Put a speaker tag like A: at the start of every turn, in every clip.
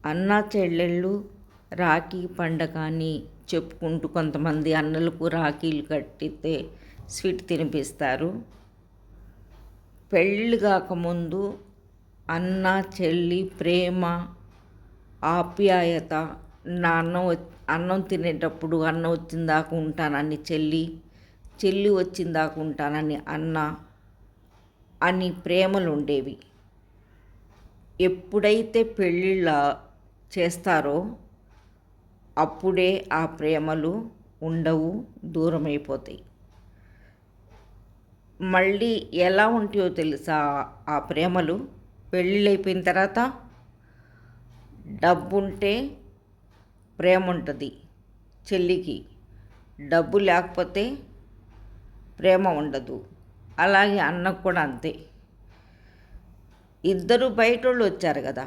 A: అన్నా చెల్లెళ్ళు రాఖీ పండగ అని చెప్పుకుంటూ కొంతమంది అన్నలకు రాఖీలు కట్టితే స్వీట్ తినిపిస్తారు. పెళ్ళి కాకముందు అన్న చెల్లి ప్రేమ ఆప్యాయత, నా అన్నం తినేటప్పుడు అన్నం వచ్చిందాకా ఉంటానని చెల్లి వచ్చిందాకా ఉంటానని అన్న అని ప్రేమలు ఉండేవి. ఎప్పుడైతే పెళ్ళిళ్ళ చేస్తారో అప్పుడే ఆ ప్రేమలు ఉండవు, దూరమైపోతాయి. మళ్ళీ ఎలా ఉంటాయో తెలుసా ఆ ప్రేమలు? పెళ్ళిళ్ళు అయిపోయిన తర్వాత డబ్బుంటే ప్రేమ ఉంటుంది చెల్లికి, డబ్బు లేకపోతే ప్రేమ ఉండదు. అలాగే అన్నకు కూడా అంతే. ఇద్దరు బయటోళ్ళు వచ్చారు కదా,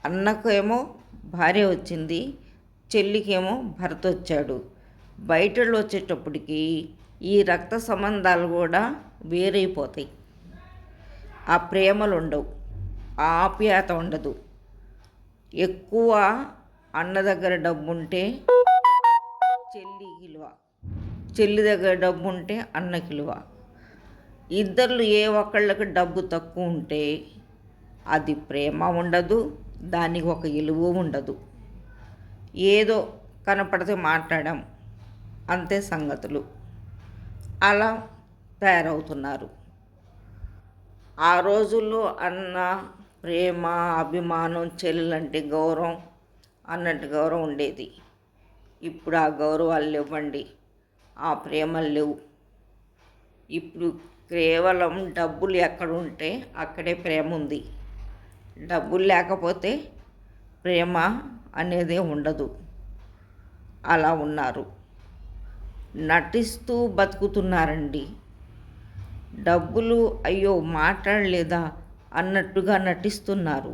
A: అన్నకు ఏమో భార్య వచ్చింది, చెల్లికేమో భర్త వచ్చాడు. బయటోళ్ళు వచ్చేటప్పటికి ఈ రక్త సంబంధాలు కూడా వేరైపోతాయి. ఆ ప్రేమలు ఉండవు, ఆ ఆప్యాయత ఉండదు. ఎక్కువ అన్న దగ్గర డబ్బు ఉంటే చెల్లి విలువ, చెల్లి దగ్గర డబ్బు ఉంటే అన్నకి విలువ. ఇద్దరు ఏ ఒక్కళ్ళకి డబ్బు తక్కువ ఉంటే అది ప్రేమ ఉండదు, దానికి ఒక విలువ ఉండదు. ఏదో కనపడితే మాట్లాడాం అంతే సంగతులు. అలా తయారవుతున్నారు. ఆ రోజుల్లో అన్న ప్రేమ అభిమానం, చెల్లెలంటే గౌరవం, అన్నట్టు గౌరవం ఉండేది. ఇప్పుడు ఆ గౌరవాలు లేవండి, ఆ ప్రేమలు లేవు. ఇప్పుడు కేవలం డబ్బులు ఎక్కడ ఉంటే అక్కడే ప్రేమ ఉంది. డబ్బులు లేకపోతే ప్రేమ అనేదే ఉండదు. అలా ఉన్నారు, నటిస్తూ బతుకుతున్నారండి. డబ్బులు అయ్యో మాట్లాడలేదా అన్నట్టుగా నటిస్తున్నారు.